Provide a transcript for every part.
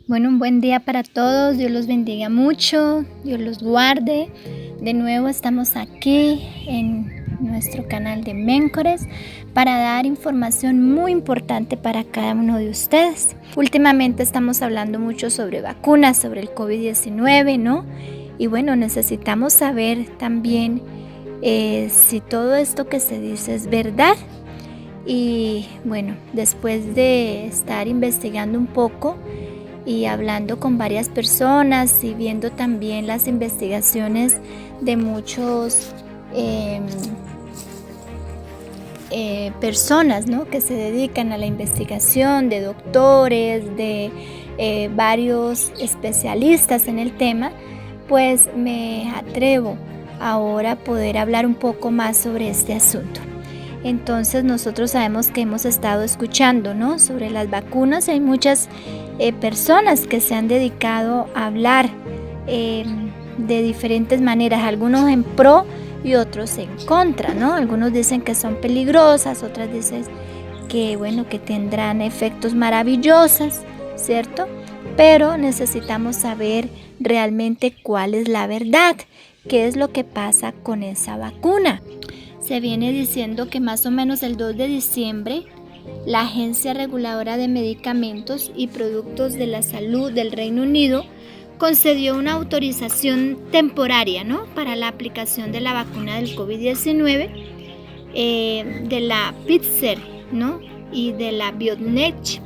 Bueno, un buen día para todos, Dios los bendiga mucho, Dios los guarde. De nuevo estamos aquí en nuestro canal de Méncores para dar información muy importante para cada uno de ustedes. Últimamente estamos hablando mucho sobre vacunas, sobre el COVID-19, ¿no? Y bueno, necesitamos saber también si todo esto que se dice es verdad. Y bueno, después de estar investigando un poco y hablando con varias personas y viendo también las investigaciones de muchos personas, ¿no?, que se dedican a la investigación, de doctores, de varios especialistas en el tema, pues me atrevo ahora a poder hablar un poco más sobre este asunto. Entonces nosotros sabemos que hemos estado escuchando, ¿no?, sobre las vacunas. Hay muchas personas que se han dedicado a hablar de diferentes maneras, algunos en pro y otros en contra, ¿no? Algunos dicen que son peligrosas, otras dicen que, bueno, que tendrán efectos maravillosos, ¿cierto? Pero necesitamos saber realmente cuál es la verdad, qué es lo que pasa con esa vacuna. Se viene diciendo que más o menos el 2 de diciembre la Agencia Reguladora de Medicamentos y Productos de la Salud del Reino Unido concedió una autorización temporaria, ¿no?, para la aplicación de la vacuna del COVID-19 de la Pfizer, ¿no?, y de la BioNTech.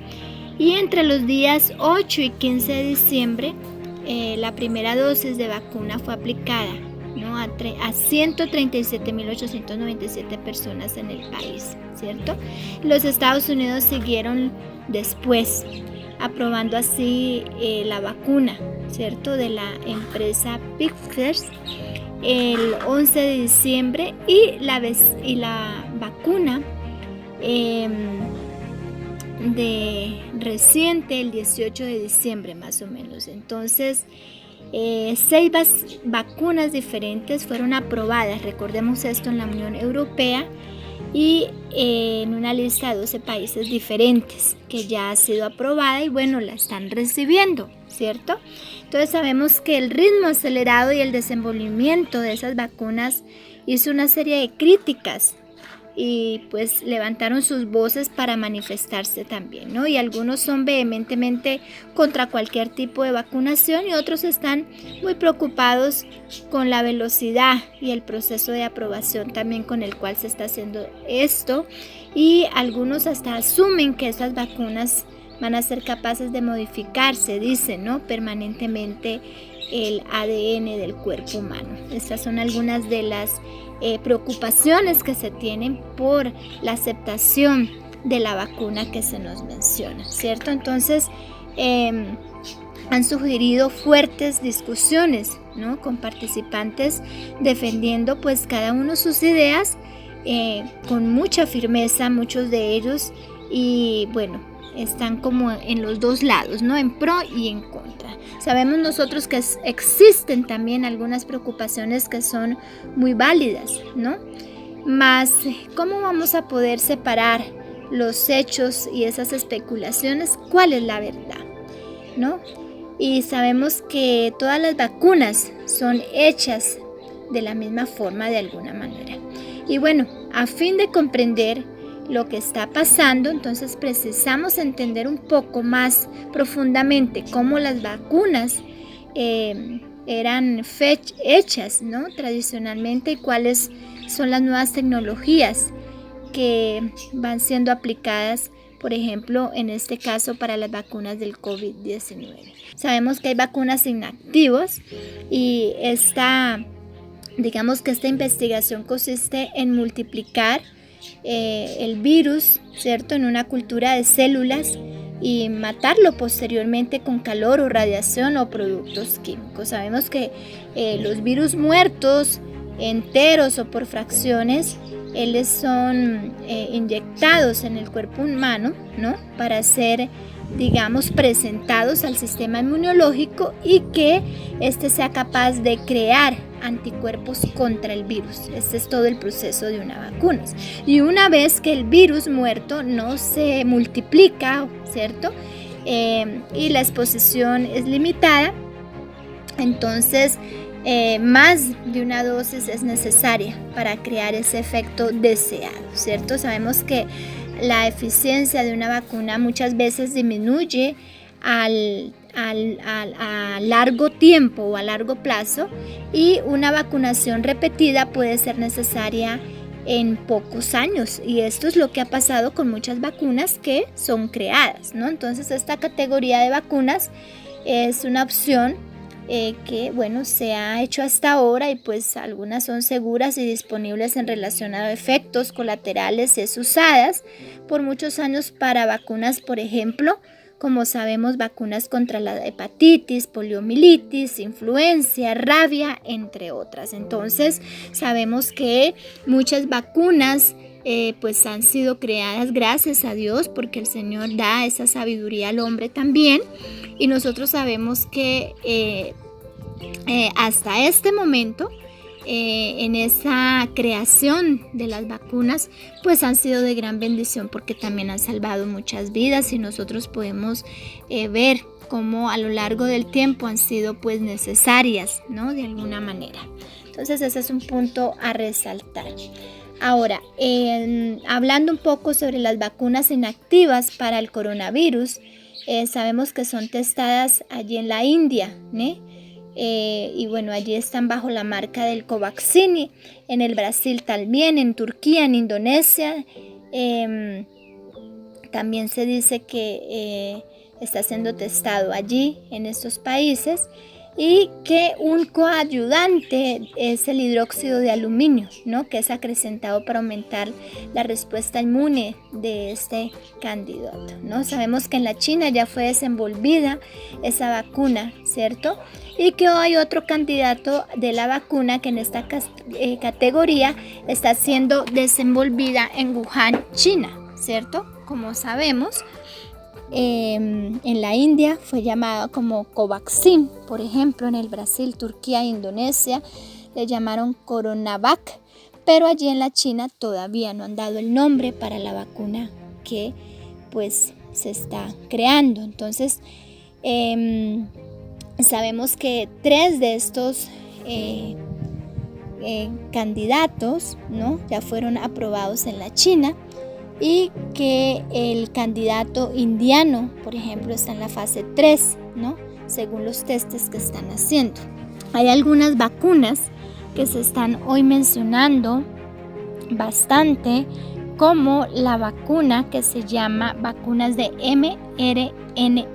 Y entre los días 8 y 15 de diciembre la primera dosis de vacuna fue aplicada, ¿no?, a 137.897 personas en el país, ¿cierto? Los Estados Unidos siguieron después, aprobando así la vacuna, ¿cierto?, de la empresa Pfizer el 11 de diciembre y la vacuna de reciente el 18 de diciembre más o menos. Entonces 6 vacunas diferentes fueron aprobadas, recordemos esto, en la Unión Europea y en una lista de 12 países diferentes que ya ha sido aprobada y bueno, la están recibiendo, ¿cierto? Entonces sabemos que el ritmo acelerado y el desenvolvimiento de esas vacunas hizo una serie de críticas y pues levantaron sus voces para manifestarse también, ¿no? Y algunos son vehementemente contra cualquier tipo de vacunación y otros están muy preocupados con la velocidad y el proceso de aprobación también con el cual se está haciendo esto, y algunos hasta asumen que esas vacunas van a ser capaces de modificarse, dicen, ¿no?, permanentemente el ADN del cuerpo humano. Estas son algunas de las preocupaciones que se tienen por la aceptación de la vacuna que se nos menciona, ¿cierto? Entonces han sugerido fuertes discusiones, ¿no?, con participantes defendiendo pues cada uno sus ideas con mucha firmeza, muchos de ellos, y bueno, están como en los dos lados, ¿no?, en pro y en contra. Sabemos nosotros que existen también algunas preocupaciones que son muy válidas, ¿no? Mas, ¿cómo vamos a poder separar los hechos y esas especulaciones? ¿Cuál es la verdad, ¿no? Y sabemos que todas las vacunas son hechas de la misma forma de alguna manera. Y bueno, a fin de comprender lo que está pasando, entonces precisamos entender un poco más profundamente cómo las vacunas eran hechas, ¿no?, tradicionalmente, y cuáles son las nuevas tecnologías que van siendo aplicadas, por ejemplo, en este caso para las vacunas del COVID-19. Sabemos que hay vacunas inactivas y digamos que esta investigación consiste en multiplicar el virus, ¿cierto?, en una cultura de células y matarlo posteriormente con calor o radiación o productos químicos. Sabemos que los virus muertos, enteros o por fracciones, ellos son inyectados en el cuerpo humano, ¿no?, para ser, digamos, presentados al sistema inmunológico y que éste sea capaz de crear anticuerpos contra el virus. Este es todo el proceso de una vacuna. Y una vez que el virus muerto no se multiplica, ¿cierto?, y la exposición es limitada. Entonces, más de una dosis es necesaria para crear ese efecto deseado, ¿cierto? Sabemos que la eficiencia de una vacuna muchas veces disminuye a largo tiempo o a largo plazo, y una vacunación repetida puede ser necesaria en pocos años, y esto es lo que ha pasado con muchas vacunas que son creadas, ¿no? Entonces esta categoría de vacunas es una opción que bueno, se ha hecho hasta ahora, y pues algunas son seguras y disponibles en relación a efectos colaterales. Es usadas por muchos años para vacunas, por ejemplo, como sabemos, vacunas contra la hepatitis, poliomielitis, influenza, rabia, entre otras. Entonces sabemos que muchas vacunas pues han sido creadas, gracias a Dios, porque el Señor da esa sabiduría al hombre también, y nosotros sabemos que hasta este momento en esa creación de las vacunas pues han sido de gran bendición, porque también han salvado muchas vidas, y nosotros podemos ver cómo a lo largo del tiempo han sido pues necesarias, ¿no? De alguna manera. Entonces ese es un punto a resaltar. Ahora, hablando un poco sobre las vacunas inactivas para el coronavirus, sabemos que son testadas allí en la India, ¿no? Y bueno, allí están bajo la marca del Covaxin, en el Brasil también, en Turquía, en Indonesia. También se dice que está siendo testado allí en estos países, y que un coayudante es el hidróxido de aluminio, ¿no? Que es acrecentado para aumentar la respuesta inmune de este candidato, ¿no? Sabemos que en la China ya fue desenvolvida esa vacuna, ¿cierto? Y que hay otro candidato de la vacuna que en esta categoría está siendo desenvolvida en Wuhan, China, ¿cierto? Como sabemos, en la India fue llamada como Covaxin, por ejemplo, en el Brasil, Turquía e Indonesia le llamaron Coronavac, pero allí en la China todavía no han dado el nombre para la vacuna que pues se está creando. Entonces, sabemos que 3 de estos candidatos, ¿no? Ya fueron aprobados en la China, y que el candidato indiano, por ejemplo, está en la fase 3, ¿no? Según los testes que están haciendo. Hay algunas vacunas que se están hoy mencionando bastante, como la vacuna que se llama vacunas de mRNA.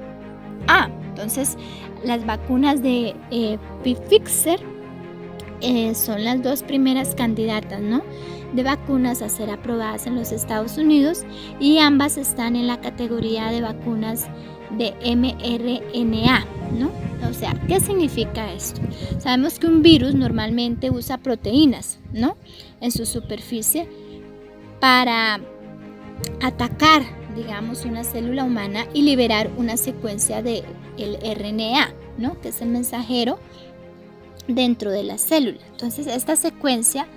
Entonces, las vacunas de Pfizer son las 2 primeras candidatas, ¿no? De vacunas a ser aprobadas en los Estados Unidos, y ambas están en la categoría de vacunas de mRNA, ¿no? O sea, ¿qué significa esto? Sabemos que un virus normalmente usa proteínas, ¿no? En su superficie para atacar, digamos, una célula humana y liberar una secuencia de el RNA, ¿no? Que es el mensajero dentro de la célula. Entonces, esta secuencia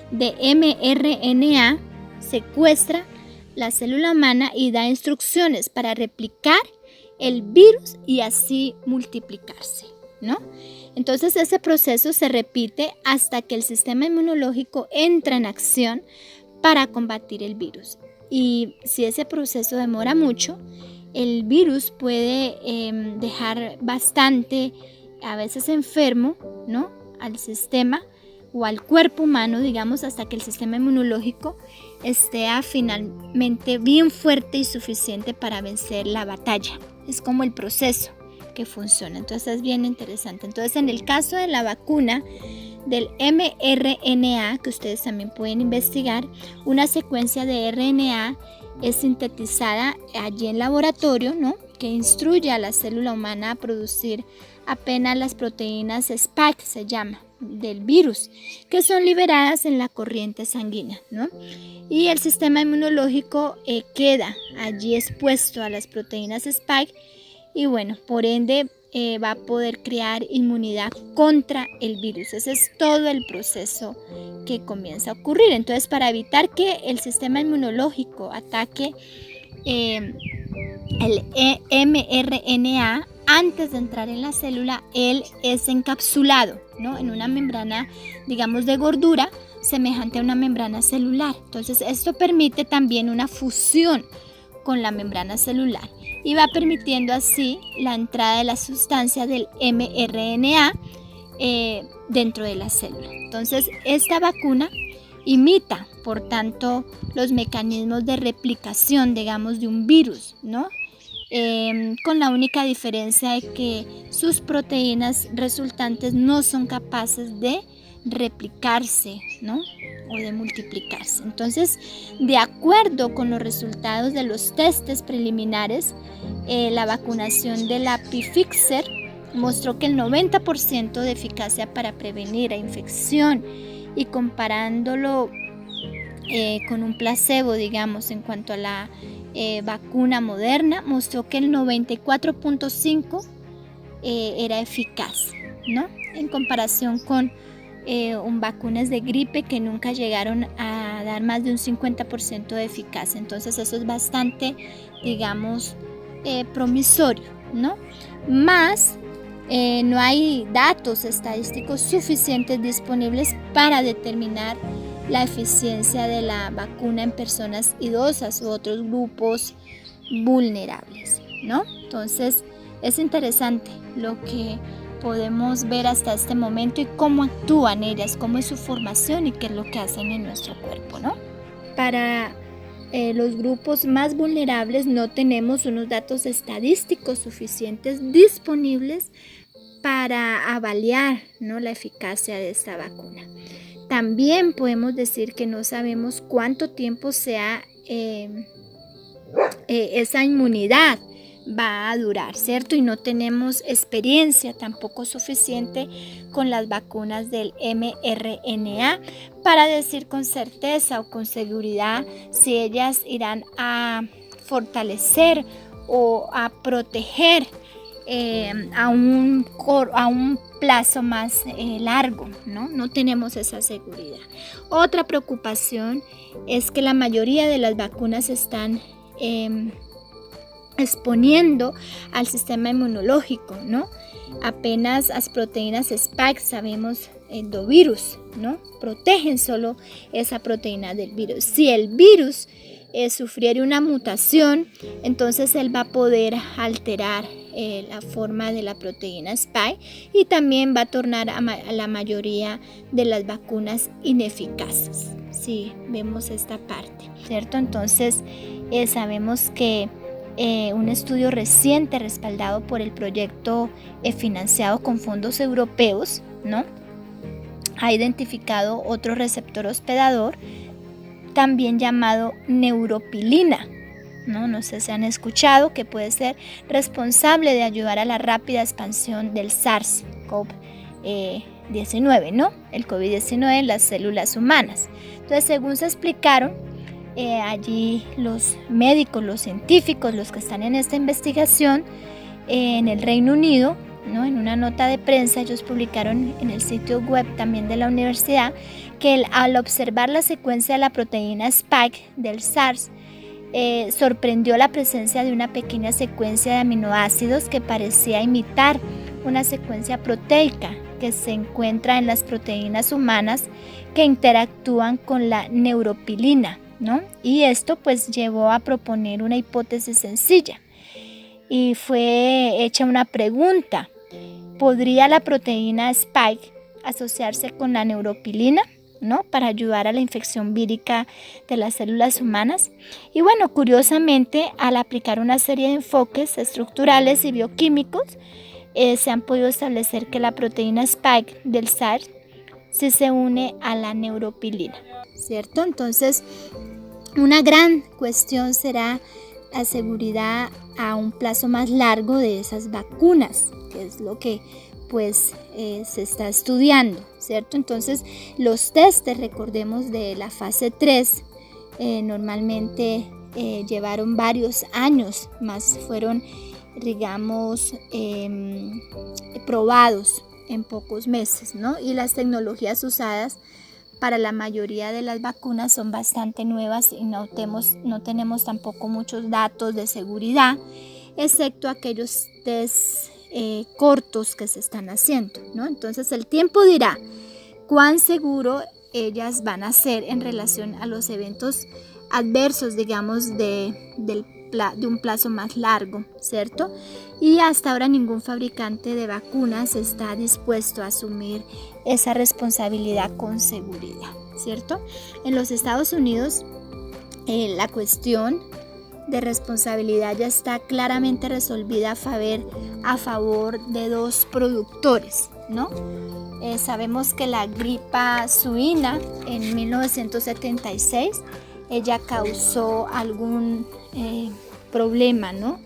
de mRNA secuestra la célula humana y da instrucciones para replicar el virus y así multiplicarse, ¿no? Entonces ese proceso se repite hasta que el sistema inmunológico entra en acción para combatir el virus. Y si ese proceso demora mucho, el virus puede dejar bastante, a veces enfermo, ¿no? Al sistema o al cuerpo humano, digamos, hasta que el sistema inmunológico esté finalmente bien fuerte y suficiente para vencer la batalla. Es como el proceso que funciona. Entonces es bien interesante. Entonces, en el caso de la vacuna del mRNA, que ustedes también pueden investigar, una secuencia de RNA es sintetizada allí en laboratorio, ¿no? Que instruye a la célula humana a producir apenas las proteínas Spike, se llama, del virus, que son liberadas en la corriente sanguínea, ¿no? Y el sistema inmunológico queda allí expuesto a las proteínas Spike, y bueno, por ende va a poder crear inmunidad contra el virus. Ese es todo el proceso que comienza a ocurrir. Entonces, para evitar que el sistema inmunológico ataque el mRNA, antes de entrar en la célula, él es encapsulado, ¿no?, en una membrana, digamos, de gordura, semejante a una membrana celular. Entonces, esto permite también una fusión con la membrana celular y va permitiendo así la entrada de la sustancia del mRNA dentro de la célula. Entonces, esta vacuna imita, por tanto, los mecanismos de replicación, digamos, de un virus, ¿no? Con la única diferencia de que sus proteínas resultantes no son capaces de replicarse, ¿no?, o de multiplicarse. Entonces, de acuerdo con los resultados de los testes preliminares, la vacunación de la Pfizer mostró que el 90% de eficacia para prevenir la infección, y comparándolo con un placebo, digamos, en cuanto a la vacuna Moderna, mostró que el 94.5% era eficaz, ¿no?, en comparación con vacunas de gripe que nunca llegaron a dar más de un 50% de eficacia. Entonces eso es bastante, digamos, promisorio, ¿no? Más no hay datos estadísticos suficientes disponibles para determinar la eficiencia de la vacuna en personas idosas u otros grupos vulnerables, ¿no? Entonces es interesante lo que podemos ver hasta este momento y cómo actúan ellas, cómo es su formación y qué es lo que hacen en nuestro cuerpo, ¿no? Para los grupos más vulnerables no tenemos unos datos estadísticos suficientes disponibles para avaliar, ¿no?, la eficacia de esta vacuna. También podemos decir que no sabemos cuánto tiempo esa inmunidad va a durar, ¿cierto? Y no tenemos experiencia tampoco suficiente con las vacunas del mRNA para decir con certeza o con seguridad si ellas irán a fortalecer o a proteger a un plazo más largo, ¿no? No tenemos esa seguridad. Otra preocupación es que la mayoría de las vacunas están exponiendo al sistema inmunológico, ¿no? Apenas las proteínas Spike, sabemos, endovirus, ¿no?, protegen solo esa proteína del virus. Si el virus sufriera una mutación, entonces él va a poder alterar la forma de la proteína Spike y también va a tornar a la mayoría de las vacunas ineficaces. Sí, vemos esta parte, ¿cierto? Entonces sabemos que un estudio reciente respaldado por el proyecto financiado con fondos europeos, ¿no?, ha identificado otro receptor hospedador también llamado neuropilina, no sé si han escuchado, que puede ser responsable de ayudar a la rápida expansión del SARS-CoV-19, ¿no?, el COVID-19 en las células humanas. Entonces, según se explicaron allí los médicos, los científicos, los que están en esta investigación en el Reino Unido, ¿no?, en una nota de prensa ellos publicaron en el sitio web también de la universidad que al observar la secuencia de la proteína Spike del SARS, sorprendió la presencia de una pequeña secuencia de aminoácidos que parecía imitar una secuencia proteica que se encuentra en las proteínas humanas que interactúan con la neuropilina, ¿no? Y esto pues llevó a proponer una hipótesis sencilla y fue hecha una pregunta: ¿podría la proteína Spike asociarse con la neuropilina, ¿no?, para ayudar a la infección vírica de las células humanas? Y bueno, curiosamente, al aplicar una serie de enfoques estructurales y bioquímicos, se han podido establecer que la proteína Spike del SARS sí se une a la neuropilina, ¿cierto? Entonces, una gran cuestión será la seguridad a un plazo más largo de esas vacunas, que es lo que pues se está estudiando, ¿cierto? Entonces, los testes, recordemos, de la fase 3 normalmente llevaron varios años, más fueron, digamos, probados en pocos meses, ¿no? Y las tecnologías usadas para la mayoría de las vacunas son bastante nuevas y no tenemos tampoco muchos datos de seguridad, excepto aquellos test cortos que se están haciendo, ¿no? Entonces el tiempo dirá cuán seguro ellas van a ser en relación a los eventos adversos, digamos, de un plazo más largo, ¿cierto? Y hasta ahora ningún fabricante de vacunas está dispuesto a asumir esa responsabilidad con seguridad, ¿cierto? En los Estados Unidos, la cuestión de responsabilidad ya está claramente resolvida a favor de dos productores, ¿no? Sabemos que la gripa suina en 1976 ella causó algún problema, ¿no?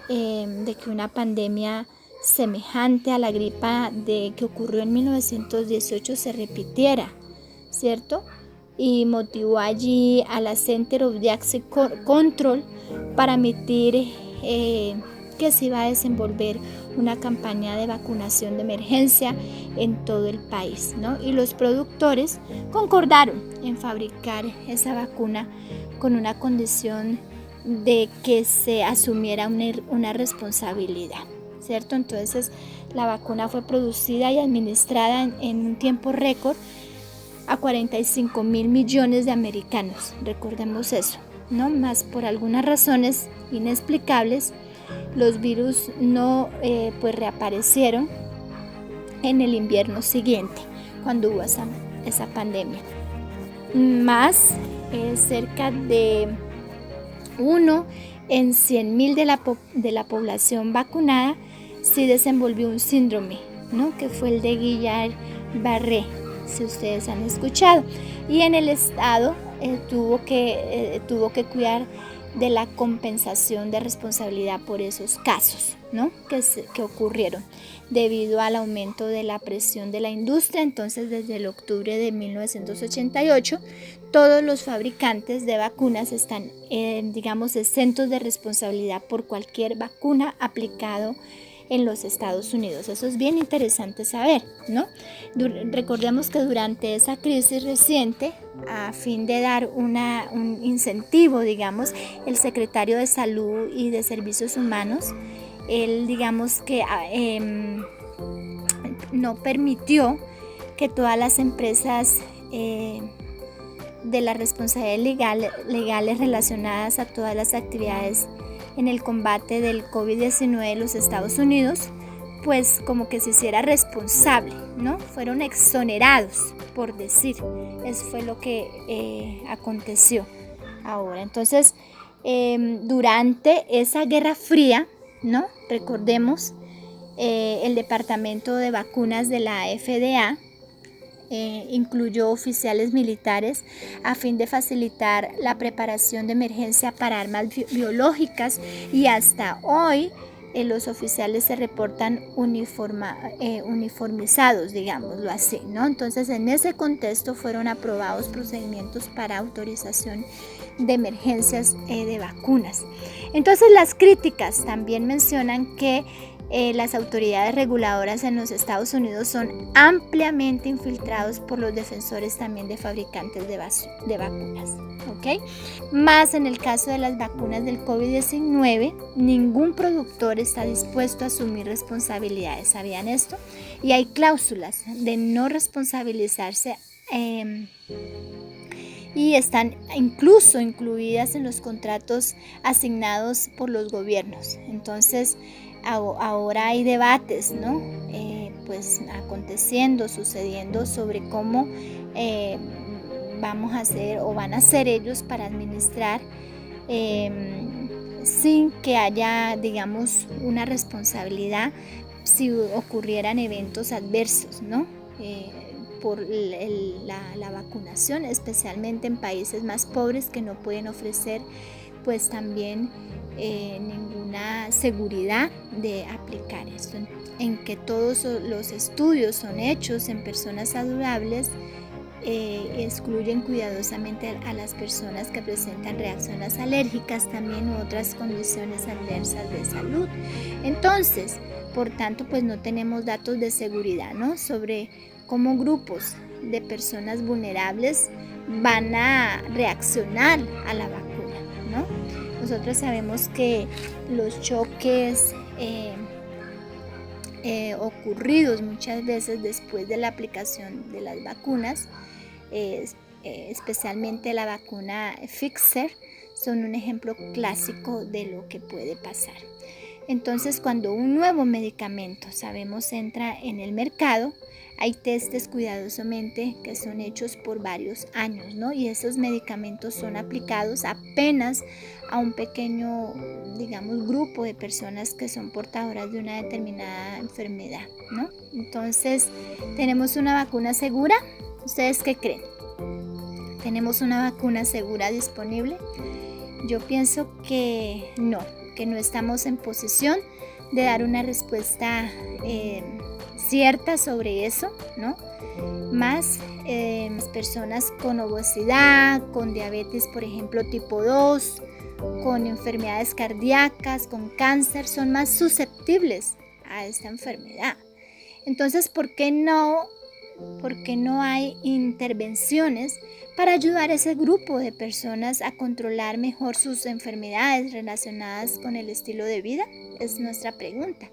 De que una pandemia semejante a la gripa que ocurrió en 1918 se repitiera, ¿cierto? Y motivó allí a la Center of Disease Control para admitir que se iba a desenvolver una campaña de vacunación de emergencia en todo el país, ¿no? Y los productores concordaron en fabricar esa vacuna con una condición de que se asumiera una responsabilidad, ¿cierto? Entonces la vacuna fue producida y administrada en un tiempo récord a 45.000 millones de americanos, recordemos eso, ¿no? Más por algunas razones inexplicables, los virus no pues reaparecieron en el invierno siguiente, cuando hubo esa pandemia. Más cerca de 1 en 100.000 de la población vacunada sí desenvolvió un síndrome, ¿no? Que fue el de Guillain-Barré, si ustedes han escuchado. Y en el estado tuvo que cuidar de la compensación de responsabilidad por esos casos, ¿no? que ocurrieron debido al aumento de la presión de la industria. Entonces, desde el octubre de 1988, todos los fabricantes de vacunas están, digamos, exentos de responsabilidad por cualquier vacuna aplicado en los Estados Unidos. Eso es bien interesante saber, ¿no? Recordemos que durante esa crisis reciente, a fin de dar un incentivo, digamos, el secretario de Salud y de Servicios Humanos, él, digamos que no permitió que todas las empresas de las responsabilidades legales relacionadas a todas las actividades en el combate del COVID-19 en los Estados Unidos, pues como que se hiciera responsable, ¿no? Fueron exonerados, por decir. Eso fue lo que aconteció ahora. Entonces, durante esa Guerra Fría, ¿no? Recordemos, el Departamento de Vacunas de la FDA incluyó oficiales militares a fin de facilitar la preparación de emergencia para armas biológicas, y hasta hoy los oficiales se reportan uniformizados, digámoslo así, ¿no? Entonces, en ese contexto fueron aprobados procedimientos para autorización de emergencias de vacunas. Entonces, las críticas también mencionan que las autoridades reguladoras en los Estados Unidos son ampliamente infiltrados por los defensores también de fabricantes de vacunas, ¿ok? Más en el caso de las vacunas del COVID-19, ningún productor está dispuesto a asumir responsabilidades. ¿Sabían esto? Y hay cláusulas de no responsabilizarse y están incluso incluidas en los contratos asignados por los gobiernos. Entonces, ahora hay debates, ¿no? Pues sucediendo sobre cómo vamos a hacer o van a hacer ellos para administrar sin que haya, digamos, una responsabilidad si ocurrieran eventos adversos, ¿no? Por la vacunación, especialmente en países más pobres que no pueden ofrecer pues también ninguna seguridad de aplicar esto. En que todos los estudios son hechos en personas saludables, excluyen cuidadosamente a las personas que presentan reacciones alérgicas, también u otras condiciones adversas de salud. Entonces, por tanto, pues no tenemos datos de seguridad, ¿no? Sobre cómo grupos de personas vulnerables van a reaccionar a la vacuna, ¿no? Nosotros sabemos que los choques ocurridos muchas veces después de la aplicación de las vacunas, especialmente la vacuna Pfizer, son un ejemplo clásico de lo que puede pasar. Entonces, cuando un nuevo medicamento, sabemos, entra en el mercado, hay testes cuidadosamente que son hechos por varios años, ¿no? Y esos medicamentos son aplicados apenas a un pequeño, digamos, grupo de personas que son portadoras de una determinada enfermedad, ¿no? Entonces, ¿tenemos una vacuna segura? ¿Ustedes qué creen? ¿Tenemos una vacuna segura disponible? Yo pienso que no estamos en posición de dar una respuesta cierta sobre eso, ¿no? Más personas con obesidad, con diabetes, por ejemplo, tipo 2, con enfermedades cardíacas, con cáncer, son más susceptibles a esta enfermedad. Entonces, ¿por qué no hay intervenciones para ayudar a ese grupo de personas a controlar mejor sus enfermedades relacionadas con el estilo de vida? Es nuestra pregunta.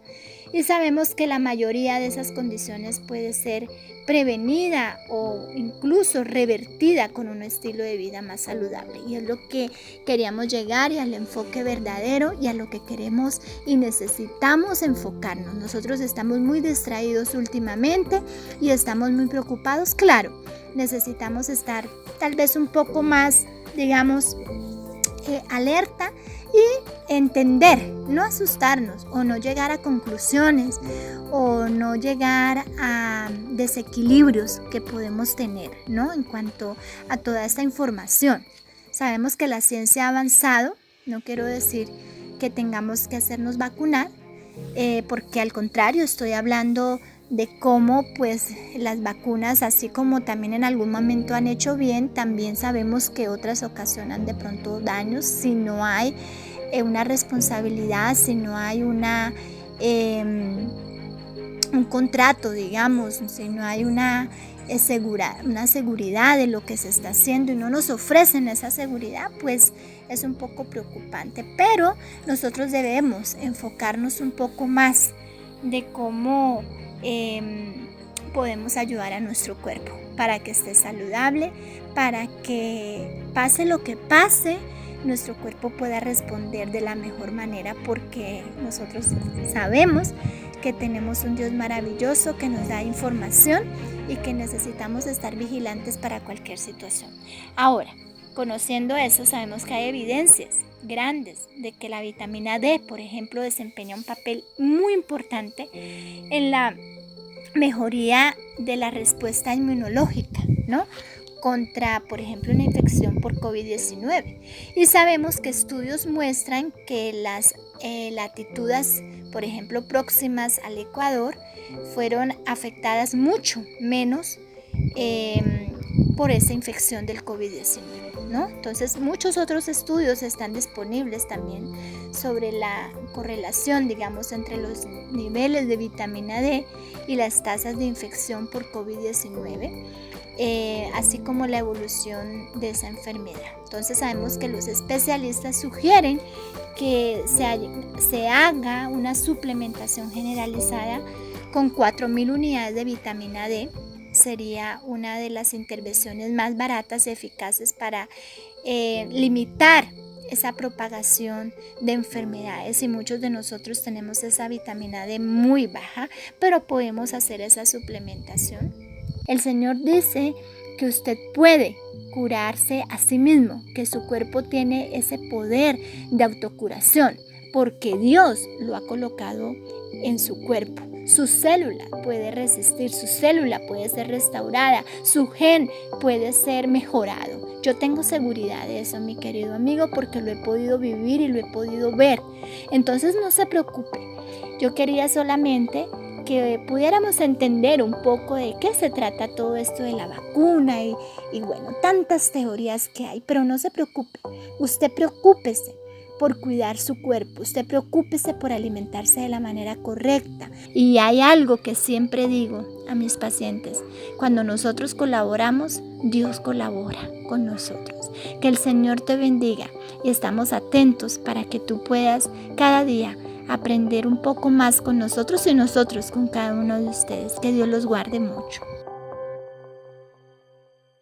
Y sabemos que la mayoría de esas condiciones puede ser prevenida o incluso revertida con un estilo de vida más saludable. Y es lo que queríamos llegar, y al enfoque verdadero, y a lo que queremos y necesitamos enfocarnos. Nosotros estamos muy distraídos últimamente y estamos muy preocupados. Claro, necesitamos estar tal vez un poco más, digamos, alerta y entender, no asustarnos o no llegar a conclusiones o no llegar a desequilibrios que podemos tener, ¿no? En cuanto a toda esta información. Sabemos que la ciencia ha avanzado, no quiero decir que tengamos que hacernos vacunar, porque al contrario, estoy hablando de cómo pues las vacunas, así como también en algún momento han hecho bien, también sabemos que otras ocasionan de pronto daños si no hay una responsabilidad, si no hay un contrato, digamos, si no hay una seguridad de lo que se está haciendo y no nos ofrecen esa seguridad, pues es un poco preocupante. Pero nosotros debemos enfocarnos un poco más de cómo podemos ayudar a nuestro cuerpo para que esté saludable, para que pase lo que pase, nuestro cuerpo pueda responder de la mejor manera, porque nosotros sabemos que tenemos un Dios maravilloso que nos da información y que necesitamos estar vigilantes para cualquier situación. Ahora, conociendo eso, sabemos que hay evidencias grandes de que la vitamina D, por ejemplo, desempeña un papel muy importante en la mejoría de la respuesta inmunológica, ¿no? Contra, por ejemplo, una infección por COVID-19. Y sabemos que estudios muestran que las latitudes, por ejemplo, próximas al Ecuador, fueron afectadas mucho menos por esa infección del COVID-19, ¿no? Entonces, muchos otros estudios están disponibles también sobre la correlación, digamos, entre los niveles de vitamina D y las tasas de infección por COVID-19. Así como la evolución de esa enfermedad. Entonces sabemos que los especialistas sugieren que se haga una suplementación generalizada con 4.000 unidades de vitamina D. Sería una de las intervenciones más baratas y eficaces para limitar esa propagación de enfermedades, y muchos de nosotros tenemos esa vitamina D muy baja, pero podemos hacer esa suplementación. El Señor dice que usted puede curarse a sí mismo, que su cuerpo tiene ese poder de autocuración, porque Dios lo ha colocado en su cuerpo. Su célula puede resistir, su célula puede ser restaurada, su gen puede ser mejorado. Yo tengo seguridad de eso, mi querido amigo, porque lo he podido vivir y lo he podido ver. Entonces no se preocupe. Yo quería solamente que pudiéramos entender un poco de qué se trata todo esto de la vacuna y bueno, tantas teorías que hay, pero no se preocupe, usted preocúpese por cuidar su cuerpo, usted preocúpese por alimentarse de la manera correcta. Y hay algo que siempre digo a mis pacientes: cuando nosotros colaboramos, Dios colabora con nosotros. Que el Señor te bendiga y estamos atentos para que tú puedas cada día aprender un poco más con nosotros y nosotros con cada uno de ustedes. Que Dios los guarde mucho.